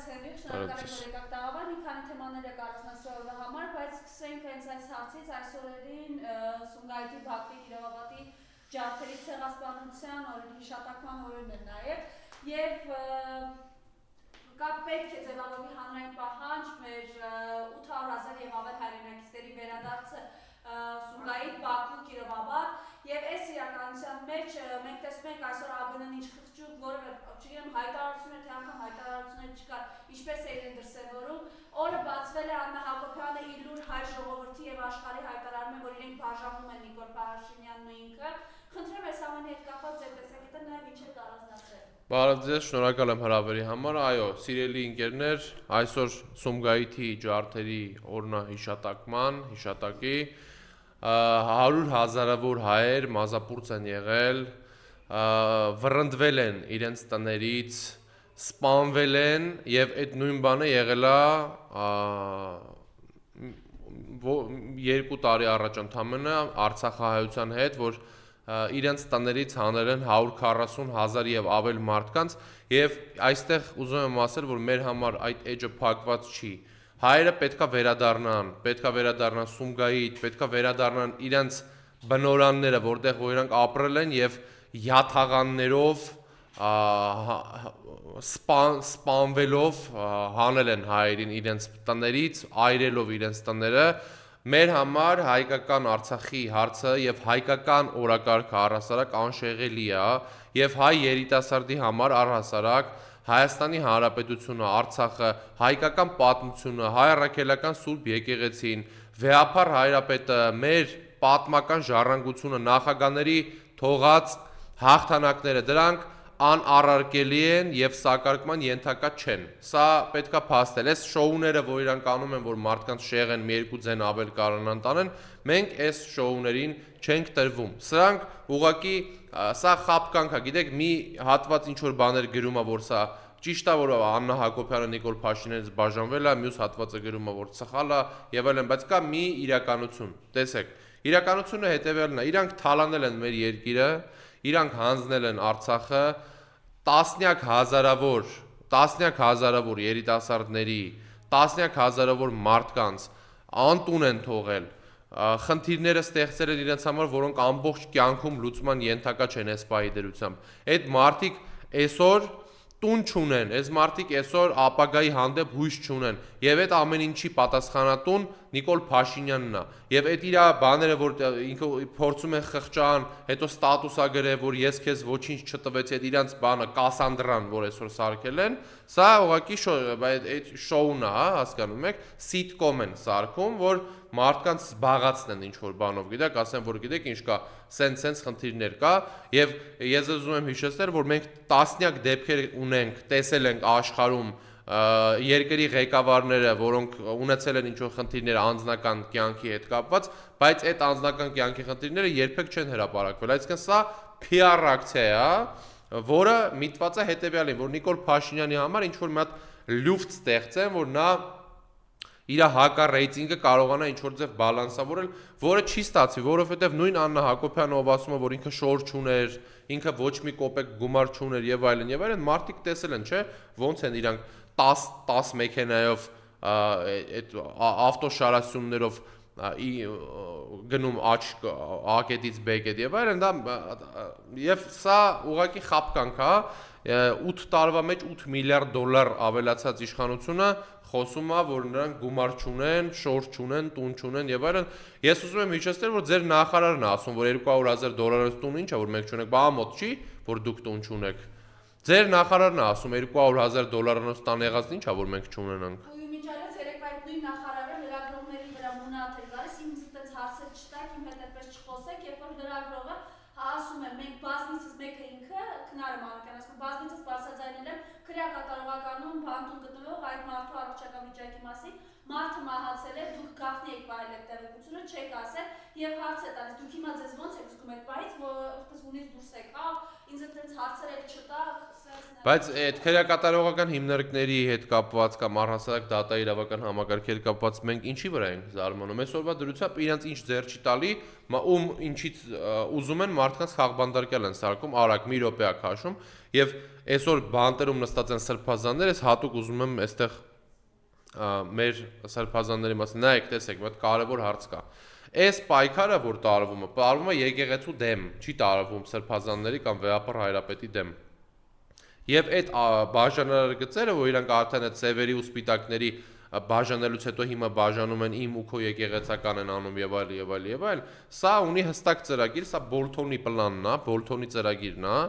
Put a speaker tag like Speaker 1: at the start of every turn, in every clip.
Speaker 1: Սերվիկ, շնորհակալ եմ, որ եկաք տաղավար, մի քանի թեմաներ եք առանձնացրել համար, բայց սկսենք հենց այս հարցից այս օրերին Սումգայիթի, Բաքվի, Կիրովաբադի ջարդերի ցեղասպանության օրերի հիշատակման օրերն են նաև եւ կա պետք է ձևավորվի հանրային պահանջ մեր 800,000 եւ ավել հայրենակիցների վերադարձը Սումգայիթ, Բաքու, Կիրովաբադ եւ այս իրականության մեջ մենք տեսնում ենք այսօր ԱԲՆ-ն ինչ խղճուկ, որովհետեւ չգիտեմ հայտարարություն է թե անգամ հայտարարություններ չկար, ինչպես է իրեն դրսևորում, օրը բացվել է Աննա Հակոբյանը իր լուր հայ ժողովրդի եւ աշխարհի հայտարարում է, որ իրենք բաժանում են Նիկոլ Փաշինյանն ու ինքը, խնդրեմ այս ամենի հետ կապված ձեր տեսակետը նաեւ ինչ եք առանձնացրել։
Speaker 2: Բարև ձեզ, շնորհակալ եմ հրավերի համար, այո, սիրելի ընկերներ, այսօր Սումգայիթի ջարդերի օրնա հիշատակի 100,000-ավոր հայեր մազապուրծ են եղել, վռնդվել են իրենց տներից, սպանվել են եւ այդ նույն բանը եղել է 2 տարի առաջ ընդամենը Արցախահայության հետ, որ իրենց տներից հանել են 140,000 եւ ավել մարդկանց եւ այստեղ ուզում եմ ասել, որ մեր համար այդ էջը փակված չի։ Հայերը պետքա վերադառնան Սումգայիթ, պետքա վերադառնան իրենց բնորանները, որտեղ որ իրանք ապրել են եւ յաթաղաններով սպանվելով հանել են հայերին իրենց տներից, այրելով իրենց տները։ Մեր համար հայկական Արցախի հարցը եւ հայկական օրակարգը առհասարակ անշեղելի է եւ հայ երիտասարդի համար առհասարակ Հայաստանի Հանրապետությունը, Արցախը, հայկական պատմությունը, հայ առաքելական Սուրբ եկեղեցին, վեհափառ հայրապետը, մեր պատմական ժառանգությունը, նախագաների թողած հաղթանակները, դրանք անառարկելի են եւ սակարկման ենթակա չեն։ Սա պետքա փաստել։ Այս շոուները, որ իրանք անում են, որ մարդկանց շեղեն մի երկու ձեն ավել կարողանան տանեն, մենք այս շոուներին չենք տրվում։ Սրանք ուղղակի սա խապկանք է, գիտեք, մի հատված ինչ որ բաներ գրում է, որ սա ճիշտ է, որ Աննա Հակոբյանը Նիկոլ Փաշինյանից բաժանվել է, մյուս հատվածը գրում է, որ սխալ է եւ այլն, բայց կա մի իրականություն։ Տեսեք, իրականությունը հետեւյալն է. իրանք թալանել են մեր երկիրը, իրանք հանձնել են Արցախը, տասնյակ հազարավոր երիտասարդների, տասնյակ հազարավոր մարդկանց անտուն են թողել, խնդիրները ստեղծել են իրենց համար, որոնք ամբողջ կյանքում լուծման ենթակա չեն այս պահի դրությամբ։ Այդ մարդիկ այսօր տուն չունեն, այս մարդիկ այսօր ապագայի հանդեպ հույս չունեն, եւ այդ ամեն ինչի պատասխանատուն Նիկոլ Փաշինյանն է։ Եվ այդ իր բաները, որ ինքը փորձում է խղճան, հետո ստատուս է գրել, որ ես քեզ ոչինչ չտվեցի, այդ իրանց բանը Կասանդրան, որ այսօր սարքել են, սա ուղղակի այդ շոուն է, հասկանում եք, սիտկոմ են սարքում, որ մարդկանց զբաղացնեն ինչ որ բանով, գիտեք, ասեն, որ գիտեք ինչ կա, սենց խնդիրներ կա, եւ ես ուզում եմ հիշեցնել, որ մենք տասնյակ դեպքեր ունենք, տեսել ենք աշխարհում երկրի ղեկավարները, որոնք ունեցել են ինչ-որ խնդիրներ անձնական կյանքի հետ կապված, բայց այդ անձնական կյանքի խնդիրները երբեք չեն հրապարակվել։ Այսինքն սա PR ակցիա է, որը միտված է հետեւյալին, որ Նիկոլ Փաշինյանի համար ինչ-որ մի հատ լյուֆտ ստեղծեն, որ նա իր հակա ռեյտինգը կարողանա ինչ-որ ձև բալանսավորել, որը չի ստացվի, որովհետև նույն Աննա Հակոբյանը, ով ասում է, որ ինքը շոր չուներ, ինքը ոչ մի կոպեկ գումար չուներ եւ այլն, մարդիկ տեսել են, չէ, ոնց են իրանք 10 մեքենայով այդ ավտոշարասյուններով գնում ակետից բեկետ եւ այլն, եւ սա ուղղակի խապկանք է, 8 տարվա մեջ 8 միլիարդ դոլար ավելացած իշխանությունը խոսում է, որ նրանք գումար չունեն, շոր չունեն, տուն չունեն եւ այլն։ Ես ուզում եմ հիշեցնել, որ ձեր նախարարն է ասում, որ 200,000 դոլարով տուն ինչ է, որ մենք չունենք, բա ամոթ չի, որ դուք տուն չունեք։ Ձեր նախարարն է ասում 200,000 դոլարանոց տան եղածն ինչ է, որ մենք չունենանք։
Speaker 1: Մինչ այլոց երեք այդ նույն նախարարը լրագրողների վրա մունաթ էր գալիս, ինձ այդպես հարցեր չտակ, իմ հետ այդպես չխոսեք, երբ որ լրագրողը ասում է, մենք բազմիցս մեկը ինքը Քնարը Մանուկյան ասում, բազմիցս բարձրաձայնել եմ քրեակատարողականում բանտում գտնվող այդ մարդու առողջական վիճակի մասին, մարդը մահացել է, դուք գաղտնի եք վայել այդ տեղեկությունը, չեք ասել եւ հարց է տալիս, դուք հիմա ձեզ ոնց եք զգում այդ պահից, որ ունից դուրս եկավ, ինձ այդպես հարցեր էլ չտա,
Speaker 2: բայց այդ քրեակատարողական հիմնարկների հետ կապված կամ առհասարակ դատա իրավական համակարգի հետ կապված մենք ինչի վրա ենք զարմանում։ Այսօրվա դրությամբ իրանց ինչ ձեռ չի տալի, ում ինչից ուզում են մարդկանց խաղբանդարկել են սարքում, արագ մի րոպե է քաշում եւ այսօր բանտերում նստած են սրբազաններ, այս ես հատուկ ուզում եմ այստեղ մեր սրբազանների մասին նայեք, տեսեք, այդ կարևոր հարց կա։ Այս պայքարը, որ տարվում է եկեղեցու դեմ, չի տարվում սրբազանների կամ վեհապար հայրապետի դեմ։ Եվ այդ բաժանարարգծերը, որ իրանք արդեն այդ սևերի ու սպիտակների բաժանելուց հետո հիմա բաժանում են իմ ու քո եկեղեցական են անում եւ այլ, սա ունի հստակ ծրագիր, սա Բոլթոնի պլանն է, Բոլթոնի ծրագիրն է,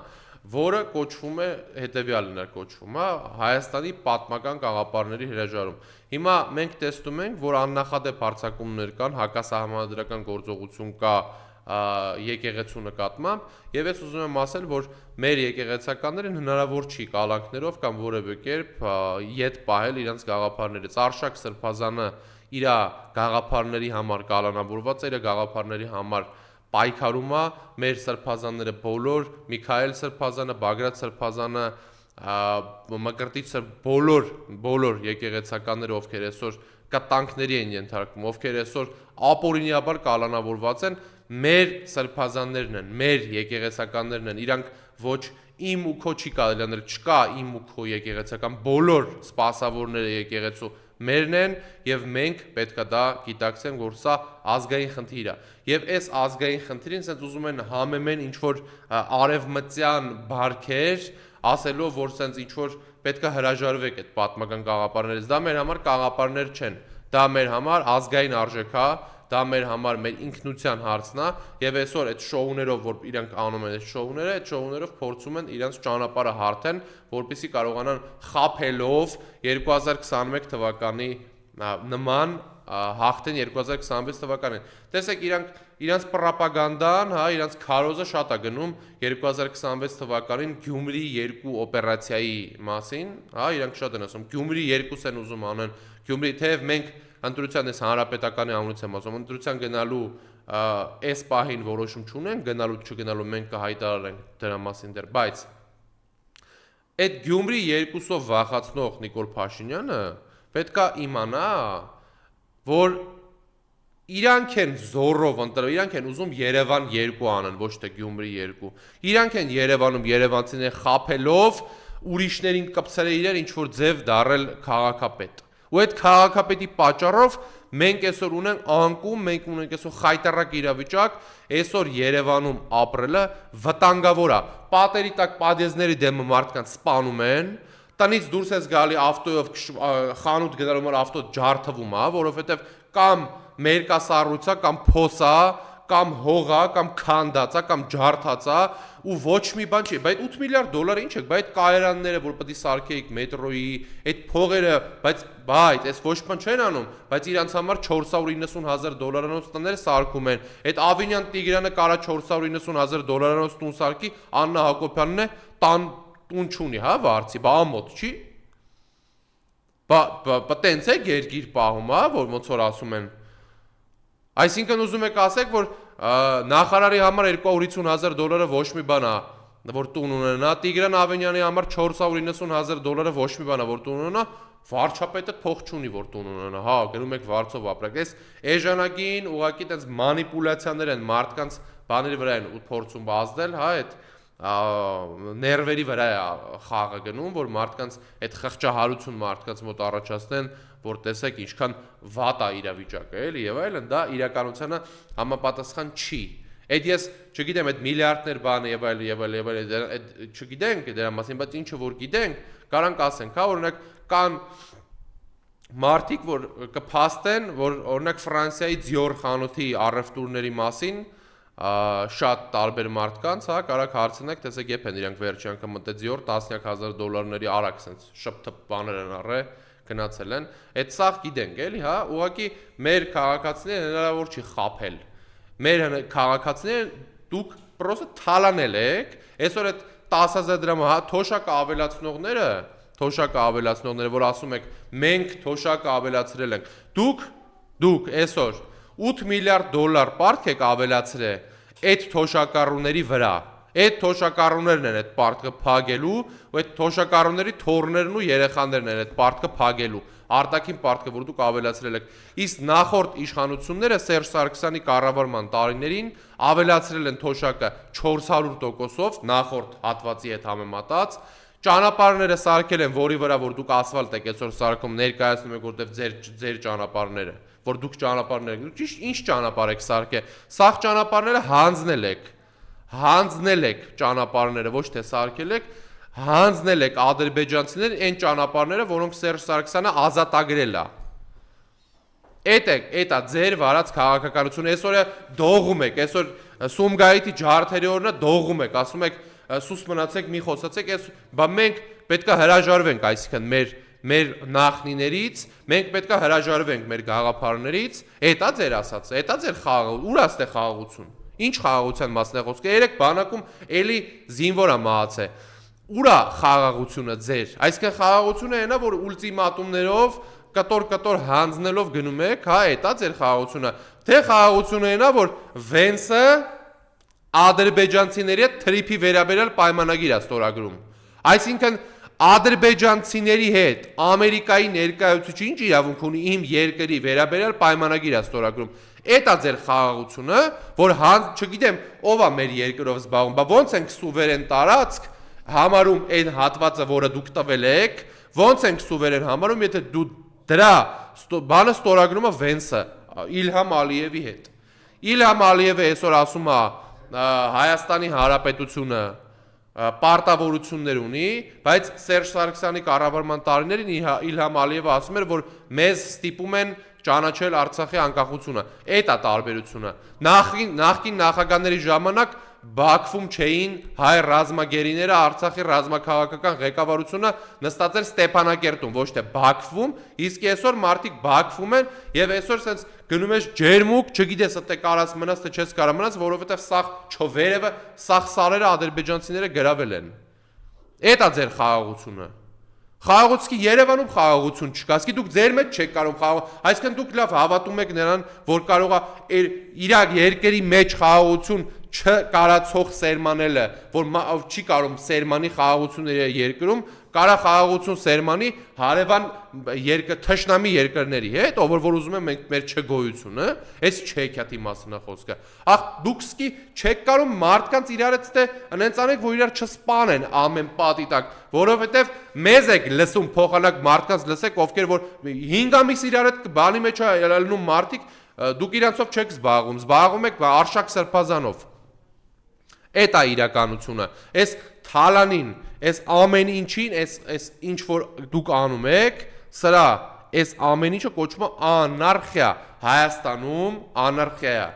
Speaker 2: որը կոչվում է հետևյալն է կոչվում, Հայաստանի պատմական գաղափարների հրաժարում։ Հիմա մենք տեսնում ենք, որ աննախադեպ հարձակումներ կան, հակասահմանադրական գործողություն կա եկեղեցու նկատմամբ, եւ ես ուզում եմ ասել, որ մեր եկեղեցականներին հնարավոր չի կալանքներով կամ որևէ կերպ յետ պահել իրենց գաղափարներից։ Արշակ սրբազանը իր գաղափարների համար կալանավորված է, իր գաղափարների համար պայքարում է, մեր սրբազանները բոլոր, Միքայել սրբազանը, Բագրատ սրբազանը, Մկրտիչ բոլոր եկեղեցականները, ովքեր այսօր կտանքների են ենթարկվում, ովքեր այսօր ապօրինաբար կալանավորված են, մեր սրբազաններն են, մեր եկեղեցականներն են, իրանք ոչ իմ ու քո չի կարելի անել, չկա իմ ու քո եկեղեցական, բոլոր սպասավորները եկեղեցու մերն են եւ մենք պետքա դա գիտակցենք, որ սա ազգային խնդիր է։ Եվ այս ազգային խնդիրին sense ուզում են համեմեն ինչ որ արևմտյան բարքեր, ասելով որ sense ինչ որ պետքա հրաժարվեք այդ պատմական գաղափարներից։ Դա մեր համար գաղափարներ չեն։ Դա մեր համար ազգային արժեք է, դա մեր համար մեր ինքնության հարցն է եւ այսօր այդ շոուներով, որ իրանք անում են այդ շոուներով փորձում են իրենց ճանապարհը հարթեն, որպեսզի կարողանան խափելով 2021 թվականի նման հաղթեն 2026 թվականին։ Տեսեք, իրանք պրոպագանդան, իրանք քարոզը շատ է գնում 2026 թվականին Գյումրի 2 օպերացիայի մասին, իրանք շատ են ասում, Գյումրի 2-ն են ուզում անեն, Գյումրի թեև մենք ընտրության այս հանրապետականի անունից եմ ասում, ընտրության գնալու այս պահին որոշում չունենք, գնալու չգնալու մենք կհայտարարենք դրա մասին դեռ, բայց այդ Գյումրի 2-ով վախացնող Նիկոլ Փաշինյանը պետքա իմանա, որ իրանք են զորով ընտրել, իրանք են ուզում Երևան 2 անեն, ոչ թե Գյումրի 2։ Իրանք են Երևանում երևանցիներ խափելով ուրիշներին կպցրել իրար ինչ որ ձև դարել քաղաքապետ։ Ու այդ քաղաքապետի պատճառով մենք այսօր ունենք անկում, մենք ունենք այսօր խայտարակ իրավիճակ, այսօր Երևանում ապրելը վտանգավոր է։ Պատերի տակ պատեզների դեմ մարդկանց սպանում են, տնից դուրս ես գալի ավտոյով խանութ գնալու համար ավտո ջարդվում է, որովհետև կամ մերկասառույցա, կամ փոսա, կամ հողա, կամ քանդածա, կամ ջարդածա ու ոչ մի բան չի, բայց 8 միլիարդ դոլար ինչ է, բայց կայարանները, որ պետք է սարքեիք մետրոյի, այդ փողերը, բայց այս ոչ բան չեն անում, բայց իրանց համար 490,000 դոլարանոց տներ սարքում են։ Այդ Ավինյան Տիգրանը կարա 490,000 դոլարանոց տուն սարքի, Աննա Հակոբյանն է տուն չունի, հա, վարձի, բա ամոթ չի։ Բա տենց է երկիր պահում, հա, որ ոնց որ ասում են։ Այսինքն ուզում եք ասեք, որ նախարարի համար 250,000 դոլարը ոչ մի բան է, որ տուն ունենա, Տիգրան Ավենյանի համար 490,000 դոլարը ոչ մի բան է, որ տուն ունենա, վարչապետը փող չունի, որ տուն ունենա, հա, գնում եք վարձով ապրեք։ Այս էժանագին ուղղակի տենց մանիպուլյացիաներ են մարդկանց բաների վրա են փորձում բազդել, հա, այդ ներվերի վրա է խաղը գնում, որ մարդկանց այդ խղճահարություն մարդկանց մոտ առաջացնեն, որ տեսեք ինչքան վատ է իրավիճակը, էլի եւ այլն, դա իրականությանը համապատասխան չի։ Այդ ես չգիտեմ, այդ միլիարդներ բանը եւ այլն, այդ չգիտենք դրա մասին, բայց ինչը որ գիտենք, կարանք ասենք, հա, օրինակ կան մարդիկ, որ կփաստեն, որ օրինակ Ֆրանսիայի Dior խանութի առևտուրների մասին շատ տարբեր մարդկանց, հա, կարակ հարցնեք, տեսեք երբ են իրանք վերջի անգամ մտել Dior 10,000 դոլարների արագ sense շփթփ բաներ են առել, գնացել են։ Այդ սաղ գիտենք, էլի, հա, ուղղակի մեր քաղաքացիները հնարավոր չի խափել։ Մեր քաղաքացիները դուք պրոստը թալանել եք, այսօր այդ 10,000 դրամը, հա, թոշակը ավելացնողները, որ ասում եք, մենք թոշակը ավելացրել ենք։ Դուք այսօր 8 միլիարդ դոլար պարտք եք ավելացրել այդ թոշակառուների վրա։ Այդ թոշակառուներն են այդ պարտքը փակելու, ու այդ թոշակառուների թոռներն ու երեխաներն են այդ պարտքը փակելու։ Արտաքին պարտքը, որ դուք ավելացրել եք։ Իսկ նախորդ իշխանությունները Սերժ Սարգսյանի կառավարման տարիներին ավելացրել են թոշակը 400%-ով, նախորդ հատվածի հետ համեմատած, ճանապարհները սարքել են, որի վրա որ դուք ասֆալտ եք այսօր սարքում, ներկայացնում եք որտեվ ձեր ճանապարհները, որ դուք ճանապարհներ եք, ճիշտ ինչ ճանապարհ եք սարքել, սաղ ճանապարհները հանձնել եք ճանապարհները, ոչ թե սարքել եք, հանձնել եք ադրբեջանցիներ այն ճանապարհները, որոնք Սերժ Սարգսյանը ազատագրել է։ Էտա ձեր վարած քաղաքականությունը, այսօր դողում եք, այսօր Սումգայիթի ջարդերի օրնա դողում եք, ասում եք սուս մնացեք, մի խոսացեք, բա մենք պետքա հրաժարվենք, այսինքն մեր նախնիներից, մենք պետքա հրաժարվենք մեր գաղափարներից, էտա ձեր ասածը, էտա ձեր խաղը, ուր է խաղաղություն։ Ինչ խաղաղության մասն է խոսքը, երեք բանակում էլի զինվորա մահացե։ Ուր է խաղաղությունը ձեր։ Այսինքն խաղաղությունը այնա, որ ուլտիմատումներով կտոր հանձնելով գնում եք, հա, էտա ձեր խաղաղությունը։ Թե խաղաղությունը այնա, որ Վենսը ադրբեջանցիների հետ թրիփի վերաբերյալ պայմանագիր է ստորագրում։ Այսինքն ադրբեջանցիների հետ Ամերիկայի ներկայացուցիչը ինչ իրավունք ունի իմ երկրի վերաբերյալ պայմանագիր է ստորագրում։ Էտա ձեր խաղաղությունը, որ չգիտեմ ով է մեր երկրով զբաղվում, բա ոնց ենք սուվերեն տարածք համարում այն հատվածը, որը դուք տվել եք, ոնց ենք սուվերեն համարում, եթե դու դրա բանը ստորագրում է Վենսը Իլհամ Ալիևի հետ։ Իլհամ Ալիևը այսօր ասում է Հայաստանի Հանրապետությունը պարտավորություններ ունի, բայց Սերժ Սարգսյանի կառավարման տարիներին Իլհամ Ալիևը ասում էր, որ մեզ ստիպում են ճանաչել Արցախի անկախությունը։ Էդ է տարբերությունը։ Նախկին նախագահների ժամանակ Բաքվում չէին հայ ռազմագերիները, Արցախի ռազմաքաղաքական ղեկավարությունը նստած էր Ստեփանակերտում, ոչ թե Բաքվում, իսկ այսօր մարդիկ Բաքվում են եւ այսօր sense գնում ես ջերմուկ, չգիտես թե կարաս մնաս թե չես կարա մնաս, որովհետեւ սաղ չվերևը, սաղ սարերը ադրբեջանցիները գրավել են։ Էդ է ձեր խաղաղությունը։ Խաղաղությունը Երևանում խաղաղություն չկա, ասկի դուք ձեր մեջ չեք կարող խաղաղ, այսինքն դուք լավ հավատում եք նրան, որ կարող է իր երկրի մեջ խաղաղություն չկարացող սերմանելը, որ չի կարող սերմանի խաղաղությունների երկրում, կարա խաղաղություն սերմանի հարևան թշնամի երկրների հետ, ով որ ուզում են մեր չգոյությունը, այս չեքյատի մասն է խոսքը։ Ախ դուք սկի չեք կարող մարդկանց իրար հետ այնց անեք, որ իրար չսպանեն ամեն պատի տակ, որովհետև մեզ եք լսում փոխանակ մարդկանց լսեք, ովքեր որ 5 ամիս իրար հետ բանի մեջ ելնում մարդիկ, դուք իրանցով չեք զբաղվում եք Արշակ Սրբազանով։ Էդ է իրականությունը։ Այս թալանին, այս ամեն ինչին, այս ինչ որ դուք անում եք, սրա այս ամեն ինչը կոչվում է անարխիա։ Հայաստանում անարխիա է։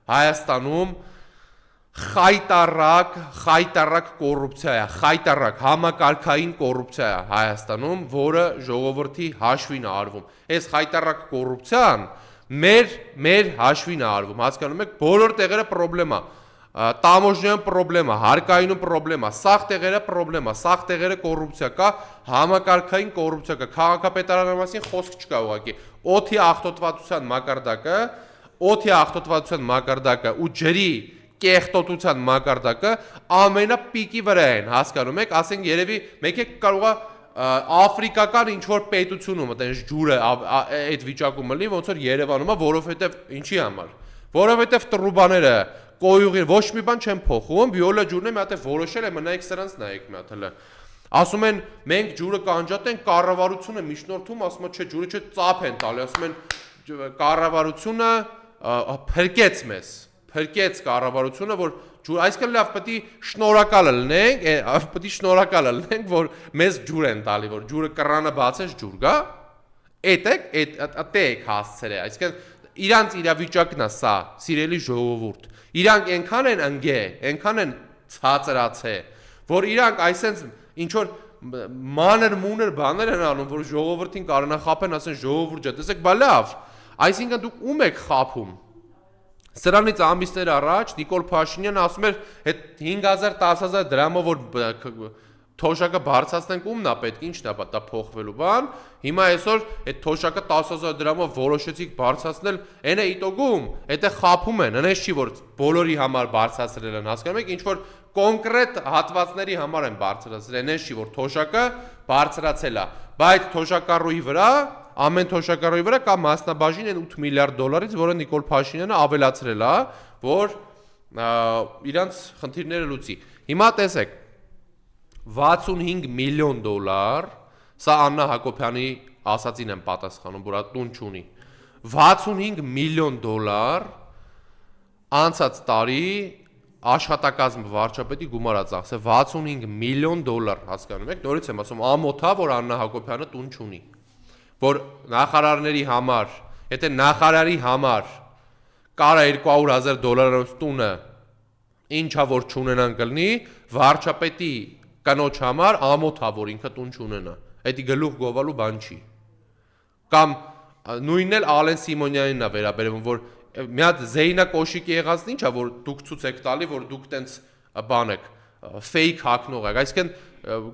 Speaker 2: Հայաստանում խայտարակ կոռուպցիա է, խայտարակ համակարգային կոռուպցիա է Հայաստանում, որը ժողովրդի հաշվին է արվում։ Այս խայտարակ կոռուպցիան մեր հաշվին է արվում, հասկանում եք, բոլոր տեղերը խնդրեմ է։ Տամոժնյան խնդրեմ է, հարկայինում խնդրեմ է, սաղ տեղերը խնդրեմ է, սաղ տեղերը կոռուպցիա կա, համակարգային կոռուպցիա կա, քաղաքապետարանի մասին խոսք չկա ուղղակի։ Օդի աղտոտվածության մակարդակը ու ջրի կեղտոտության մակարդակը ամենապիկի վրա են, հասկանում եք, ասենք երևի մեկ եք կարողա աֆրիկական ինչ-որ պետությունում այդպես ջուրը այդ վիճակում լինի, ոնց որ Երևանում է, որովհետև ինչի համար։ Որովհետև տրուբաները կոյուղի ոչ մի բան չեն փոխում, վիոլա ջուրն է մի հատ է որոշել է, մնայեք սրանց նայեք մի հատ հələ։ Ասում են մենք ջուրը կանջատենք, կառավարությունը միջնորդում, ասում է չէ, ջուրը չէ, ծափ են տալի, ասում են կառավարությունը փրկեց մեզ, փրկեց կառավարությունը, որ ջուր, այսինքն լավ պետք է շնորհակալ լինենք, որ մեզ ջուր են տալի, որ ջուրը կռանը բացես ջուր գա, եք հասցրել, այսինքն իրանց իրավիճակն է սա, սիրելի ժողովուրդ։ Իրանք այնքան են ընկե, այնքան են ցածրացե, որ իրանք այսենց ինչ որ մանր-մունր բաներ են անում, որ ժողովրդին կարողանախապեն, ասեն ժողովուրդ, տեսեք, բա լավ, այսինքն դուք ում եք խափում։ Սրանից ամիսներ առաջ Նիկոլ Փաշինյանը ասում էր, այդ 5000-10000 դրամով որ թոշակը բարձրացնենք ումն է պետք, ինչն է դա փոխվելու բան։ Հիմա այսօր այդ թոշակը 10000 դրամով որոշեցիք բարձրացնել, այնը իտոգում, դա խափում են, այնպես չի որ բոլորի համար բարձրացրել են, հասկանում եք, ինչ որ կոնկրետ հատվածների համար են բարձրացրել, այնպես չի որ թոշակը բարձրացել է, բայց թոշակառուի վրա, ամեն թոշակառուի վրա կա մասնաբաժին այն 8 միլիարդ դոլարից, որը Նիկոլ Փաշինյանը ավելացրել է, որ իրանց խնդիրները լուծի։ Հիմա տեսեք 65 միլիոն դոլար, սա Աննա Հակոբյանի ասացին եմ պատասխանում, որ տուն չունի, 65 միլիոն դոլար անցած տարի աշխատակազմ վարչապետի գումարա ծախսել 65 միլիոն դոլար, հասկանում եք, նորից եմ ասում, ամոթա, որ Աննա Հակոբյանը տուն չունի, որ նախարարների համար, եթե նախարարի համար կարա 200,000 դոլարով տունը, ինչա որ չունենան կլնի, վարչապետի կնոջ համար ամոթա, որ ինքը տուն չունենա, էդի գլուխ գովալու բան չի, կամ նույնն էլ Ալեն Սիմոնյանին է վերաբերվում, որ մի հատ Զեյնա կոշիկի եղածն ինչա, որ դուք ցույց եք տալի, որ դուք տենց բան եք, fake հակնող եք, այսինքն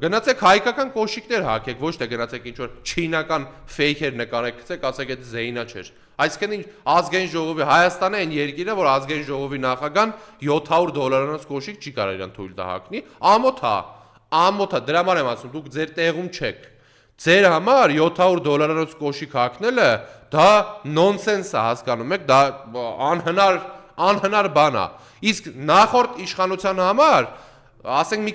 Speaker 2: գնացեք հայկական կոշիկներ հակեք, ոչ թե գնացեք ինչ որ չինական fake-եր նկարեք, գցեք, ասեք այդ Զեյնա չէր, այսինքն ազգային ժողովի Հայաստանը այն երկիրը, որ ազգային ժողովի նախագահան $700 կոշիկ չի կարող իրան թույլ տա հակնի, ամոթա, դրա համար եմ ասում, դուք ձեր տեղում չեք, ձեր համար $700 կոշիկ հակնելը դա նոնսենս է, հասկանում եք, դա անհնար բան է, իսկ նախորդ իշխանության համար, ասենք մի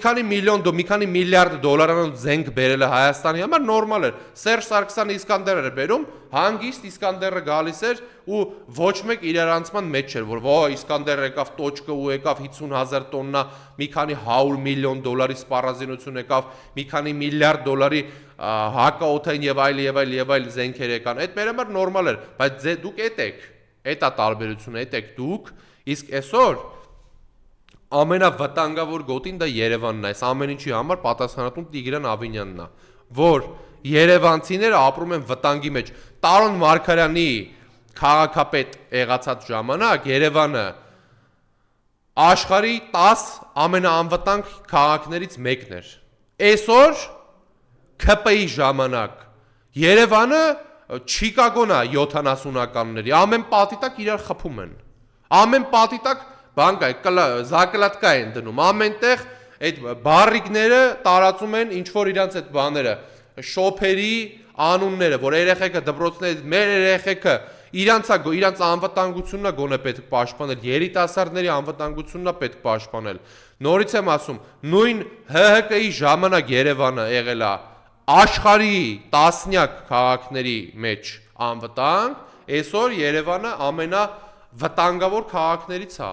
Speaker 2: քանի միլիարդ դոլարանոց զենք բերելը Հայաստանի համար նորմալ էր, Սերժ Սարգսյանը Իսկանդեր էր բերում, հանգիստ Իսկանդերը գալիս էր ու ոչ մեկ իրարանցման մեջ չէր, որ վո Իսկանդերը եկավ տոճկը ու եկավ 50,000 տոննա, մի քանի 100 միլիոն դոլարի սպառազինություն եկավ, մի քանի միլիարդ դոլարի հակաօդային եւ այլ զենքեր եկան, այդ մեր համար նորմալ էր, բայց դուք էդ է տարբերությունը, եք դուք, իսկ այսօր ամենավտանգավոր գոտին դա Երևանն է, այս ամեն ինչի համար պատասխանատուն Տիգրան Ավինյանն է, որ երևանցիները ապրում են վտանգի մեջ, Տարոն Մարգարյանի քաղաքապետ եղածած ժամանակ Երևանը աշխարհի 10 ամենաանվտանգ քաղաքներից մեկն էր, այսօր ՔՊ-ի ժամանակ Երևանը Չիկագոն է 70-ականների, ամեն պատի տակ իրար խփում են, ամեն պատի տակ բան կա, զակլատկա են դնում, ամենտեղ այդ բարիկները տարածում են ինչ-որ իրանց այդ բաները, շոփերի անունները, որ երեխեքը դպրոցների, մեր երեխեքը իրանց անվտանգությունն է գոնե պետք պաշտպանել, երիտասարդների անվտանգությունն է պետք պաշտպանել, նորից եմ ասում, նույն ՀՀԿ-ի ժամանակ Երևանը եղել է աշխարհի տասնյակ քաղաքների մեջ անվտանգ, այսօր Երևանը վտանգավոր քաղաքներից է,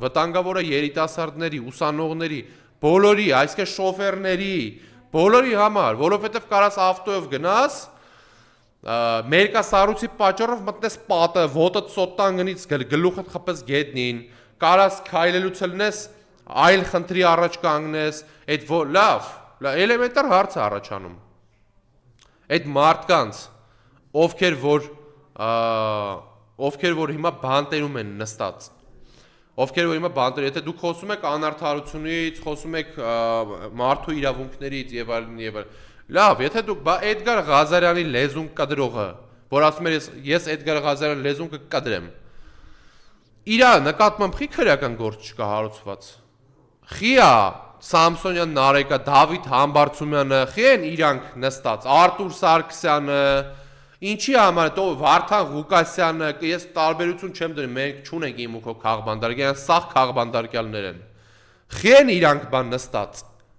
Speaker 2: վտանգավորը երիտասարդների, ուսանողների, բոլորի, այսինքն շոֆերների, բոլորի համար, որովհետև կարաս ավտոյով գնաս, մերկասառույցի պատճառով մտնես պատը, ոտը ծոտտան գնից գլուխդ խփես գետնին, կարաս քայլելուց լնես, այլ խնդրի առաջ կանգնես, այդ լավ, էլեմենտար հարց է առաջանում, այդ մարդկանց, ովքեր որ հիմա բանտերում են նստած, եթե դուք խոսում եք անարդարությունից, խոսում եք մարդու իրավունքներից եւ այլն, լավ, եթե դուք Էդգար Ղազարյանի լեզուն կադրողը, որ ասում էր ես Էդգար Ղազարյանի լեզուն կկադրեմ, իրա նկատմամբ խի քրեական գործ չկա հարուցված, խիա Սամսոնյան Նարեկը, Դավիթ Համբարձումյանը, խի են իրանք նստած, Արտուր Սարգսյանը, ինչի համար Վարդան Ղուկասյանը, ես տարբերություն չեմ դնում, մենք չունենք իմ ու քո քաղբանդարկյալ, սաղ քաղբանդարկյալներ են, խի են իրանք բան նստած,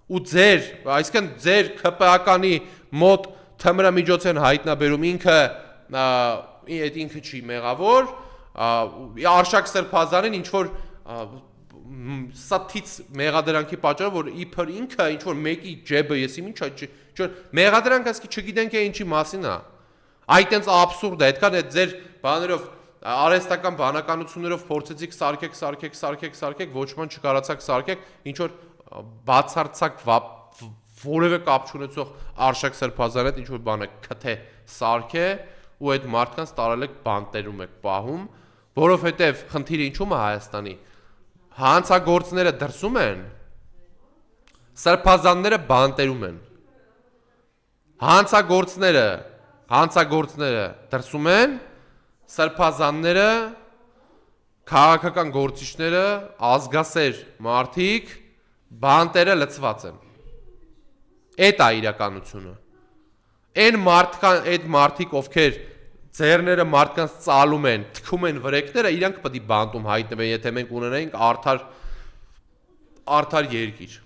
Speaker 2: ու այսինքն ձեր ՔՊԱ-կանի մոտ թմրամիջոց են հայտնաբերում, ինքը չի մեղավոր, Արշակ Սրբազանին ինչ-որ սաթից մեղադրանքի պատճառով, որ իբր ինքը ինչ-որ մեկի ջեբը եսիմ ինչա, մեղադրանք ասկի չգիտենք ինչի մասին է, այդ տենց աբսուրդ է, այդքան այդ ձեր բաներով, արհեստական բանականություններով փորձեցիք սարքեք, ոչ ման չկարացաք սարքեք, ինչ-որ բացարձակ որևէ կապ չունեցող Արշակ Սրբազանի հետ ինչ-որ բան է քթե սարքե ու այդ մարդկանց տարել եք բանտերում եք պահում, որովհետև խնդիրը ինչու՞մ է Հայաստանի, հանցագործները դրսում են, սրբազանները բանտերում են, հանցագործները դրսում են, սրբազանները, քաղաքական գործիչները, ազգասեր մարդիկ, բանտերը լցված են, էդ է իրականությունը, այդ մարդիկ, ովքեր ձեռները մարդկանց ծալում են, թքում են վրեկները, իրանք պետք է բանտում հայտնվեն, եթե մենք ունենայինք արդար երկիր,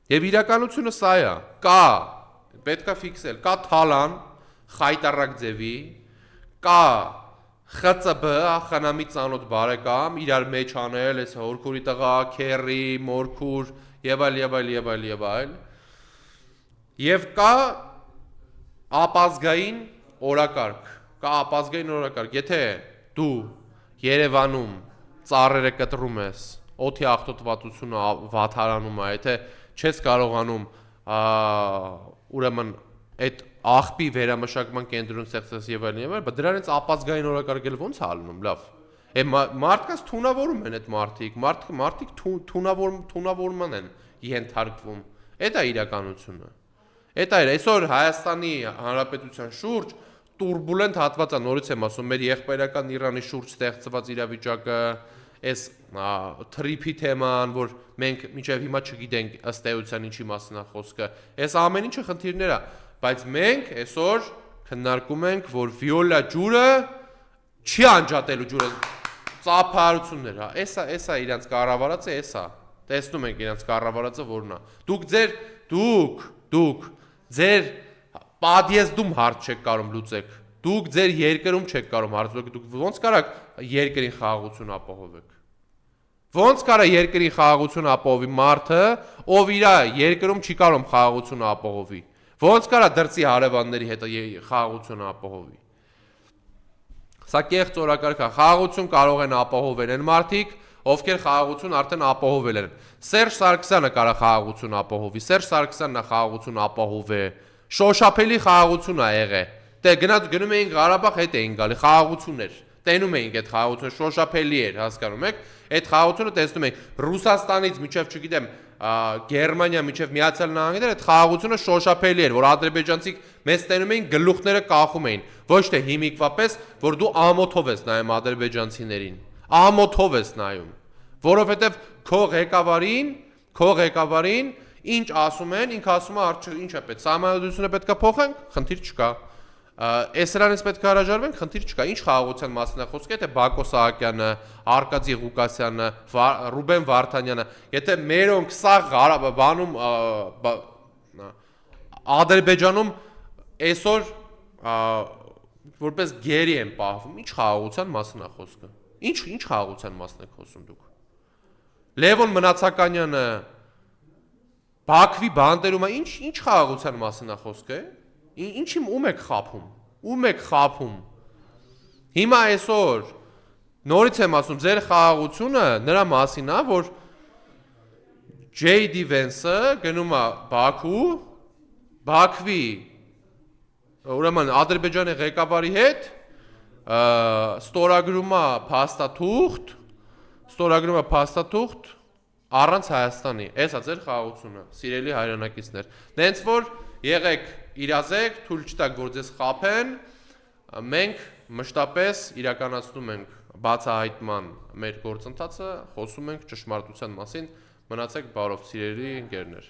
Speaker 2: Եվ իրականությունը սա է, կա, պետքա ֆիքսել, կա թալան, խայտարակ ձևի, կա ԽՑԲ, խնամի ծանոթ բարեկամ, իրար մեջ անել, այս հորքուրի տղա, քերի, մորքուր, եւ այլ, եւ կա ապազգային օրակարգ, եթե դու Երևանում ծառերը կտրում ես, օդի աղտոտվածությունը վաթարանում է, եթե չես կարողանում ուրեմն այդ աղբի վերամշակման կենտրոն ստեղծես եւ այլն, բայց դրանից ապազգային օրակարգել ոնց է ալնում, լավ։ Մարդկանց թունավորում են այդ մարդիկ թունավորման են ենթարկվում։ Էդ է իրականությունը։ Էդ է այսօր Հայաստանի Հանրապետության շուրջ турբուլենտ հատված է, նորից եմ ասում, մեր եղբայրական Իրանի շուրջ ստեղծված իրավիճակը, այս թրիփի թեման, որ մենք մինչև հիմա չգիտենք ըստ էության ինչի մասին է խոսքը, այս ամեն ինչը խնդիրներ է, բայց մենք այսօր քննարկում ենք, որ վիոլա ջուրը չի անջատելու ջուրը, ծափարություններ, հա, էսա իրանց կառավարածը, էսա, տեսնում ենք իրանց կառավարածը որն է, դուք ձեր Պադիեզդում հարց չեք կարող լուծեք, դուք ձեր երկրում չեք կարող հարց լուծեք, դուք ոնց կարաք երկրին խաղաղություն ապահովեք, ոնց կարա երկրին խաղաղություն ապահովի մարդը, ով իր երկրում չի կարող խաղաղություն ապահովի, ոնց կարա դրսի հարևանների հետ խաղաղություն ապահովի, սա կեղծ օրակարգ է, խաղաղություն կարող են ապահովել են մարդիկ, ովքեր խաղաղություն արդեն ապահովել են, Սերժ Սարգսյանը կարա խաղաղություն ապահովի, Սերժ Սարգսյանն է խաղաղություն ապահովե, Շոշափելի խաղաղություն է եղել, դե գնում էինք Ղարաբաղ, հետ էինք գալի, խաղաղություն էր, տենում էինք այդ խաղաղությունը, շոշափելի էր, հասկանում եք, այդ խաղաղությունը տեսնում էինք, Ռուսաստանից մինչև չգիտեմ, Գերմանիա մինչև Միացյալ Նահանգներ այդ խաղաղությունը շոշափելի էր, որ ադրբեջանցիք մեզ տենում էին գլուխները կախում էին, ոչ թե հիմիկվա պես, որ դու ամոթով ես նայում ադրբեջանցիներին, ամոթով ես նայում, որովհետև քո ղեկավարին ինչ ասում են, ինքը ասում է ինչ է պետք, սահմանադրությունը պետք է փոխենք, խնդիր չկա, Էսրանից պետք է հրաժարվենք, խնդիր չկա, ինչ խաղաղության մասին է խոսքը, եթե Բակո Սահակյանը, Արկադի Ղուկասյանը, Ռուբեն Վարդանյանը, եթե մերոնք սա բանում Ադրբեջանում այսօր որպես գերի են պահվում, ինչ խաղաղության մասին է խոսքը, ինչ խաղաղության մասին եք խոսում դուք, Լևոն Մնացականյանը, Բաքվի բանտերում է, ինչ խաղաղության մասին է խոսքը, Ինչի ում եք խափում, հիմա այսօր, նորից եմ ասում, ձեր խաղաղությունը նրա մասին է, որ J.D. Vance-ը գնում է Բաքվի, ուրեմն Ադրբեջանի ղեկավարի հետ, ստորագրում է փաստաթուղթ առանց Հայաստանի, էսա ձեր խաղաղությունը, սիրելի հայրենակիցներ, նենց որ եղեք իրազեկ, թույլ չտաք, որ ձեզ խափեն, մենք մշտապես իրականացնում ենք բացահայտման մեր գործընթացը, խոսում ենք ճշմարտության մասին, մնացեք բարով, սիրելի ընկերներ։